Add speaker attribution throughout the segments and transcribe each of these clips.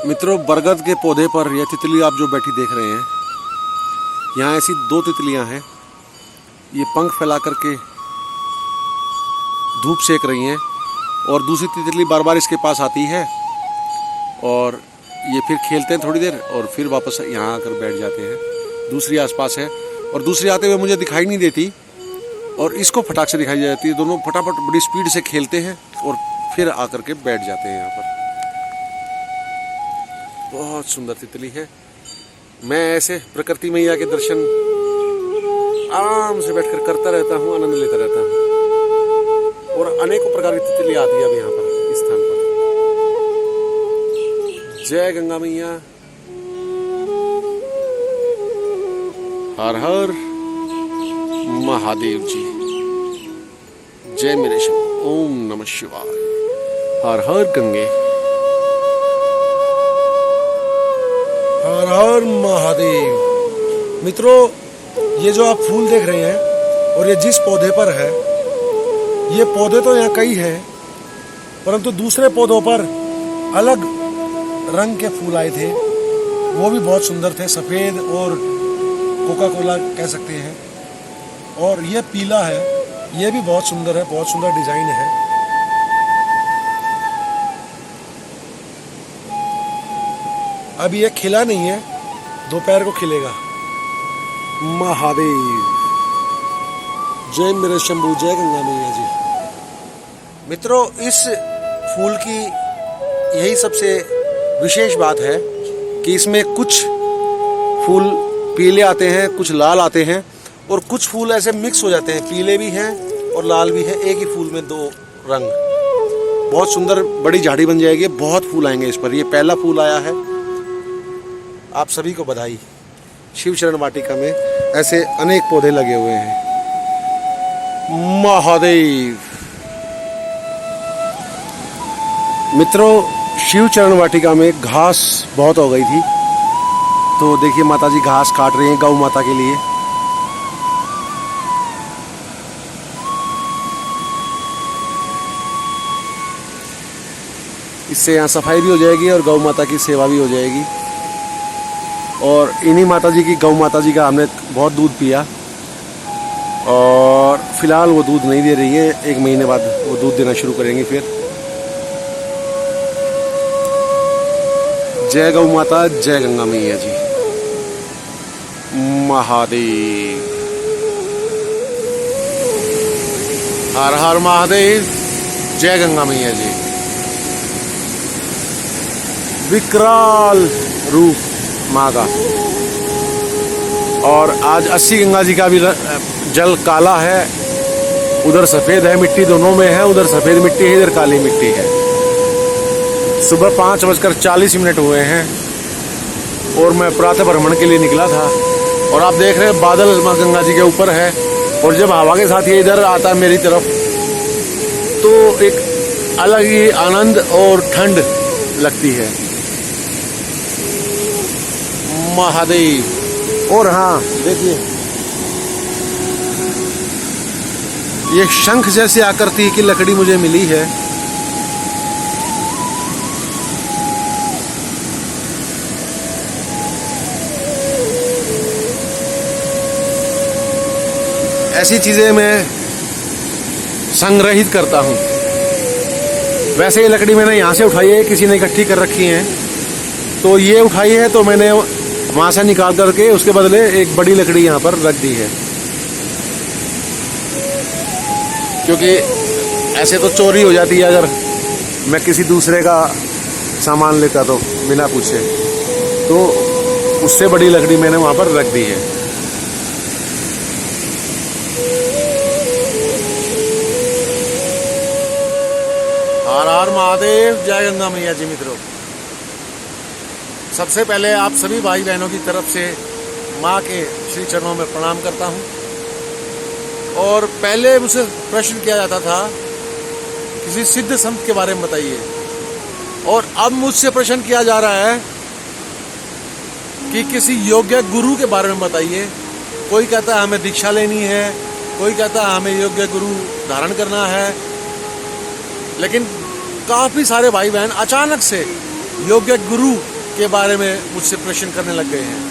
Speaker 1: मित्रों, बरगद के पौधे पर यह तितली आप जो बैठी देख रहे हैं, यहाँ ऐसी दो तितलियाँ हैं। ये पंख फैला करके धूप सेक रही हैं और दूसरी तितली बार बार इसके पास आती है और ये फिर खेलते हैं थोड़ी देर और फिर वापस यहाँ आकर बैठ जाते हैं। दूसरी आसपास है और दूसरी आते हुए मुझे दिखाई नहीं देती और इसको फटाक से दिखाई जाती है। दोनों फटाफट बड़ी स्पीड से खेलते हैं और फिर आकर के बैठ जाते हैं यहाँ पर। बहुत सुंदर तितली है। मैं ऐसे प्रकृति मैया के दर्शन आराम से बैठकर करता रहता हूँ, आनंद लेता रहता हूँ और अनेकों प्रकार की तितली आती है अब यहाँ पर इस स्थान पर। जय गंगा मैया, हर हर महादेव जी, जय मेरे शिव, ओम नमः शिवाय, हर हर गंगे, हर हर महादेव। मित्रों, ये जो आप फूल देख रहे हैं और ये जिस पौधे पर है, ये पौधे तो यहाँ कई हैं, परंतु दूसरे पौधों पर अलग रंग के फूल आए थे। वो भी बहुत सुंदर थे, सफ़ेद और कोका कोला कह सकते हैं। और ये पीला है, ये भी बहुत सुंदर है, बहुत सुंदर डिजाइन है। अभी ये खिला नहीं है, दोपहर को खिलेगा। महादेव, जय मेरे शंभू, जय गंगा मैया जी। मित्रों, इस फूल की यही सबसे विशेष बात है कि इसमें कुछ फूल पीले आते हैं, कुछ लाल आते हैं और कुछ फूल ऐसे मिक्स हो जाते हैं, पीले भी हैं और लाल भी है, एक ही फूल में दो रंग। बहुत सुंदर बड़ी झाड़ी बन जाएगी, बहुत फूल आएंगे इस पर। ये पहला फूल आया है। आप सभी को बधाई। शिव चरण वाटिका में ऐसे अनेक पौधे लगे हुए हैं। महादेव। मित्रों, शिव चरण वाटिका में घास बहुत हो गई थी, तो देखिए माताजी घास काट रही हैं गौ माता के लिए। इससे यहाँ सफाई भी हो जाएगी और गौ माता की सेवा भी हो जाएगी। और इन्हीं माताजी की, गौ माताजी का हमने बहुत दूध पिया और फिलहाल वो दूध नहीं दे रही है। 1 महीने बाद वो दूध देना शुरू करेंगी फिर। जय गौ माता, जय गंगा मैया जी। महादेव, हर हर महादेव, जय गंगा मैया जी। विकराल रूप माँ का। और आज 80 गंगा जी का भी जल काला है, उधर सफ़ेद है, मिट्टी दोनों में है। उधर सफ़ेद मिट्टी है, इधर काली मिट्टी है। सुबह 5:40 हुए हैं और मैं प्रातः भ्रमण के लिए निकला था और आप देख रहे हैं बादल माँ गंगा जी के ऊपर है और जब हवा के साथ ये इधर आता है मेरी तरफ, तो एक अलग ही आनंद और ठंड लगती है। महादेव। और हाँ, देखिए ये शंख जैसी आकृति की लकड़ी मुझे मिली है। ऐसी चीजें मैं संग्रहित करता हूँ। वैसे ये लकड़ी मैंने यहाँ से उठाई है, किसी ने इकट्ठी कर रखी है, तो ये उठाई है तो मैंने वहाँ से निकाल करके उसके बदले एक बड़ी लकड़ी यहाँ पर रख दी है, क्योंकि ऐसे तो चोरी हो जाती है अगर मैं किसी दूसरे का सामान लेता तो बिना पूछे। तो उससे बड़ी लकड़ी मैंने वहाँ पर रख दी है। हर हर महादेव, जय गंगा मैया जी। मित्रों, सबसे पहले आप सभी भाई बहनों की तरफ से माँ के श्री चरणों में प्रणाम करता हूँ। और पहले मुझसे प्रश्न किया जाता था किसी सिद्ध संत के बारे में बताइए, और अब मुझसे प्रश्न किया जा रहा है कि किसी योग्य गुरु के बारे में बताइए। कोई कहता है हमें दीक्षा लेनी है, कोई कहता है हमें योग्य गुरु धारण करना है। लेकिन काफ़ी सारे भाई बहन अचानक से योग्य गुरु के बारे में मुझसे प्रश्न करने लग गए हैं।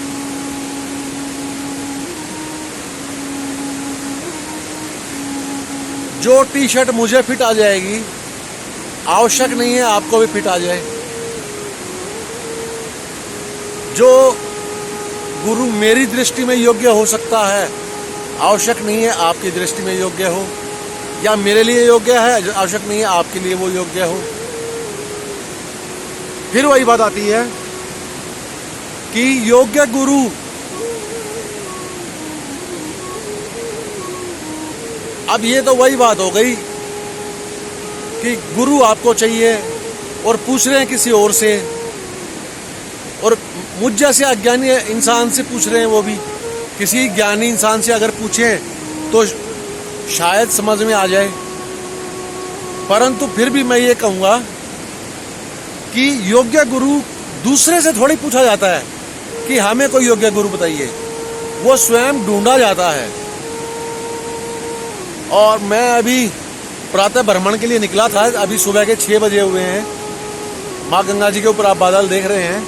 Speaker 1: जो टी शर्ट मुझे फिट आ जाएगी, आवश्यक नहीं है आपको भी फिट आ जाए। जो गुरु मेरी दृष्टि में योग्य हो सकता है, आवश्यक नहीं है आपकी दृष्टि में योग्य हो, या मेरे लिए योग्य है, आवश्यक नहीं है आपके लिए वो योग्य हो। फिर वही बात आती है कि योग्य गुरु अब ये तो वही बात हो गई कि गुरु आपको चाहिए और पूछ रहे हैं किसी और से, और मुझ जैसे अज्ञानी इंसान से पूछ रहे हैं। वो भी किसी ज्ञानी इंसान से अगर पूछें तो शायद समझ में आ जाए। परंतु फिर भी मैं ये कहूँगा कि योग्य गुरु दूसरे से थोड़ी पूछा जाता है कि हमें कोई योग्य गुरु बताइए, वो स्वयं ढूंढा जाता है। और मैं अभी प्रातः भ्रमण के लिए निकला था, अभी सुबह के 6 बजे हुए हैं। माँ गंगा जी के ऊपर आप बादल देख रहे हैं।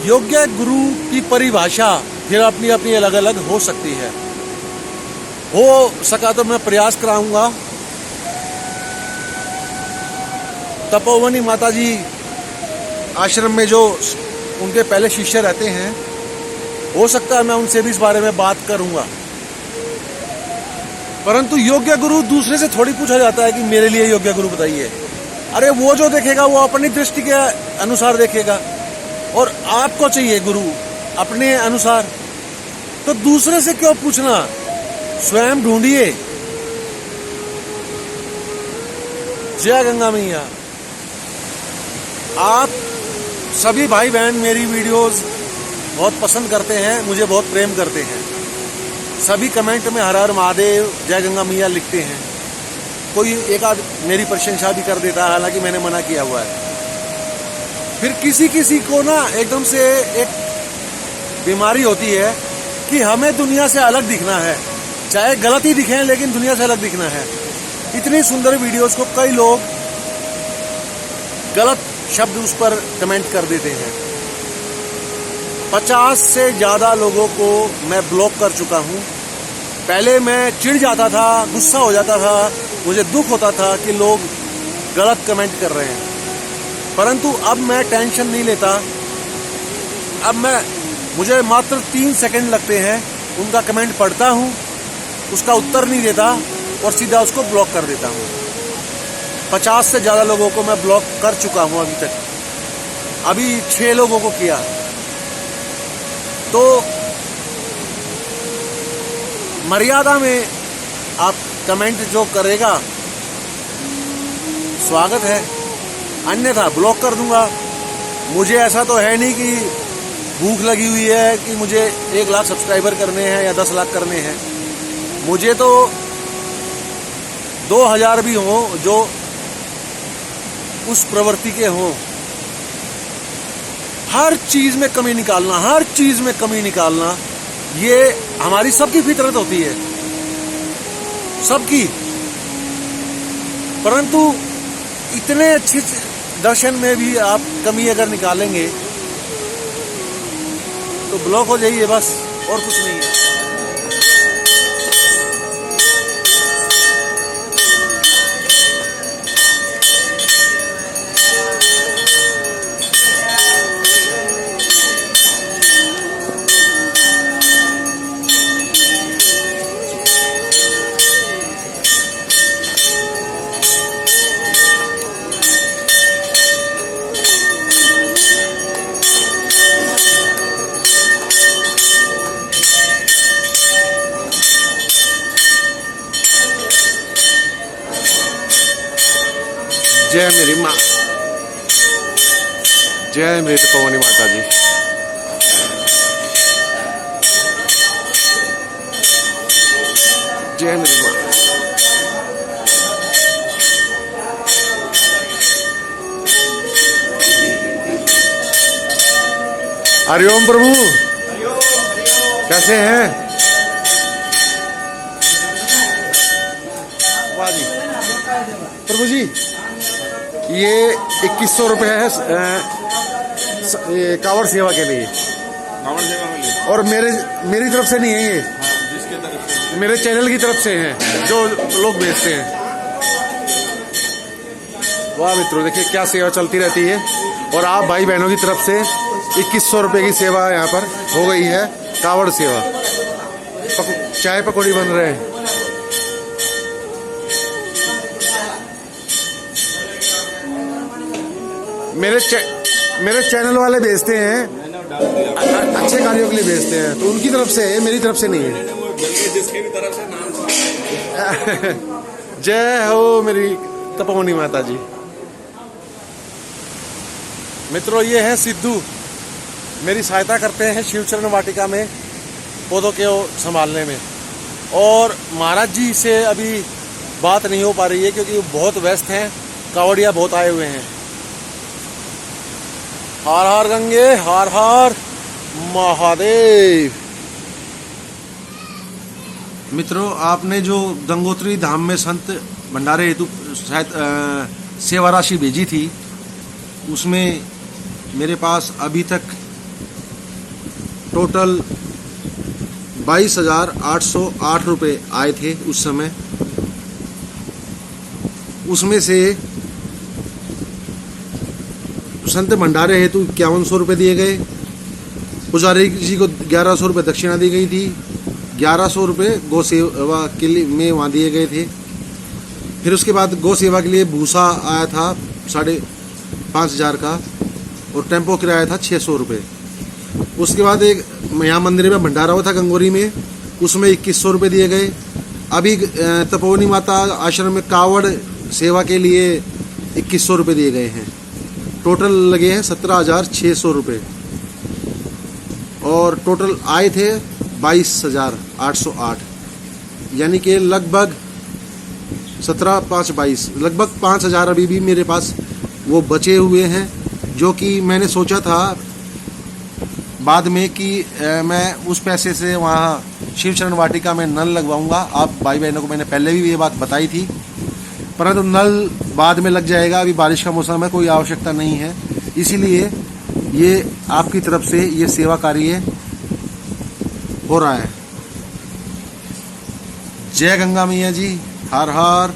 Speaker 1: योग्य गुरु की परिभाषा फिर अपनी अपनी अलग अलग हो सकती है। हो सका तो मैं प्रयास कराऊंगा। तपोवनी माता जी आश्रम में जो उनके पहले शिष्य रहते हैं, हो सकता है मैं उनसे भी इस बारे में बात करूंगा। परंतु योग्य गुरु दूसरे से थोड़ी पूछा जाता है कि मेरे लिए योग्य गुरु बताइए। अरे वो जो देखेगा वो अपनी दृष्टि के अनुसार देखेगा, और आपको चाहिए गुरु अपने अनुसार, तो दूसरे से क्यों पूछना, स्वयं ढूंढिए। जय गंगा मैया। आप सभी भाई बहन मेरी वीडियोस बहुत पसंद करते हैं, मुझे बहुत प्रेम करते हैं। सभी कमेंट में हर हर महादेव, जय गंगा मैया लिखते हैं। कोई एक आध मेरी प्रशंसा भी कर देता है, हालांकि मैंने मना किया हुआ है। फिर किसी किसी को ना एकदम से एक बीमारी होती है कि हमें दुनिया से अलग दिखना है, चाहे गलत ही दिखें लेकिन दुनिया से अलग दिखना है। इतनी सुंदर वीडियोस को कई लोग गलत शब्द उस पर कमेंट कर देते हैं। 50 से ज़्यादा लोगों को मैं ब्लॉक कर चुका हूँ। पहले मैं चिढ़ जाता था, गुस्सा हो जाता था, मुझे दुख होता था कि लोग गलत कमेंट कर रहे हैं, परंतु अब मैं टेंशन नहीं लेता। अब मुझे मात्र 3 सेकंड लगते हैं, उनका कमेंट पढ़ता हूँ, उसका उत्तर नहीं देता और सीधा उसको ब्लॉक कर देता हूँ। 50 से ज़्यादा लोगों को मैं ब्लॉक कर चुका हूँ अभी तक। अभी 6 लोगों को किया। तो मर्यादा में आप कमेंट जो करेगा स्वागत है, अन्यथा ब्लॉक कर दूंगा। मुझे ऐसा तो है नहीं कि भूख लगी हुई है कि मुझे 1 लाख सब्सक्राइबर करने हैं या 10 लाख करने हैं। मुझे तो 2000 भी हों जो उस प्रवृत्ति के हों। हर चीज में कमी निकालना, हर चीज में कमी निकालना, ये हमारी सबकी फितरत होती है, सबकी। परंतु इतने अच्छे दर्शन में भी आप कमी अगर निकालेंगे तो ब्लॉक हो जाइए, बस, और कुछ नहीं है। जय मेरी माँ, जय मेरी तपोवनी माता जी। जय मेरी माँ। हरिओम प्रभु, कैसे हैं? वाह जी। प्रभु जी, ये 2100 रुपये है ये कावड़ सेवा के लिए,
Speaker 2: कावड़ सेवा के लिए।
Speaker 1: और मेरी तरफ से नहीं है ये,
Speaker 2: जिसके तरफ से?
Speaker 1: मेरे चैनल की तरफ से है जो लोग भेजते हैं। वाह मित्रों, देखिए क्या सेवा चलती रहती है। और आप भाई बहनों की तरफ से 2100 रुपये की सेवा यहाँ पर हो गई है, कावड़ सेवा। चाय पकौड़ी बन रहे हैं। मेरे चैनल वाले भेजते हैं, अच्छे कार्यों के लिए भेजते हैं, तो उनकी तरफ से है, मेरी तरफ से नहीं है।
Speaker 2: जिसके भी तरफ से नाम
Speaker 1: जय हो मेरी तपोवनी माता जी। मित्रों, ये है सिद्धू, मेरी सहायता करते हैं शिवचरण वाटिका में पौधों के संभालने में। और महाराज जी से अभी बात नहीं हो पा रही है क्योंकि वो बहुत व्यस्त हैं, कावड़िया बहुत आए हुए हैं। हर हर गंगे, हर हर महादेव। मित्रों, आपने जो गंगोत्री धाम में संत भंडारे हेतु शायद सेवा राशि भेजी थी, उसमें मेरे पास अभी तक टोटल 22,808 रुपये आए थे उस समय। उसमें से संत भंडारे हेतु 5100 रुपये दिए गए, पुजारी जी को 1100 रुपये दक्षिणा दी गई थी, 1100 रुपये गौ सेवा के लिए में वहाँ दिए गए थे। फिर उसके बाद गौ सेवा के लिए भूसा आया था 5,500 का, और टेम्पो किराया था 600 रुपये। उसके बाद एक यहाँ मंदिर में भंडारा हुआ था गंगोरी में, उसमें 2100 रुपये दिए गए। अभी तपोवनी माता आश्रम में कावड़ सेवा के लिए 2100 रुपये दिए गए हैं। टोटल लगे हैं 17,600 रुपये, और टोटल आए थे 22,808, यानी कि लगभग 17,522, लगभग 5,000 अभी भी मेरे पास वो बचे हुए हैं, जो कि मैंने सोचा था बाद में कि मैं उस पैसे से वहाँ शिवचरण वाटिका में नल लगवाऊंगा। आप भाई बहनों को मैंने पहले भी ये बात बताई थी, परंतु नल बाद में लग जाएगा, अभी बारिश का मौसम है, कोई आवश्यकता नहीं है। इसीलिए ये आपकी तरफ से ये सेवा कार्य हो रहा है। जय गंगा मैया जी, हर हर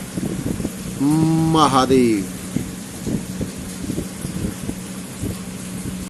Speaker 1: महादेव।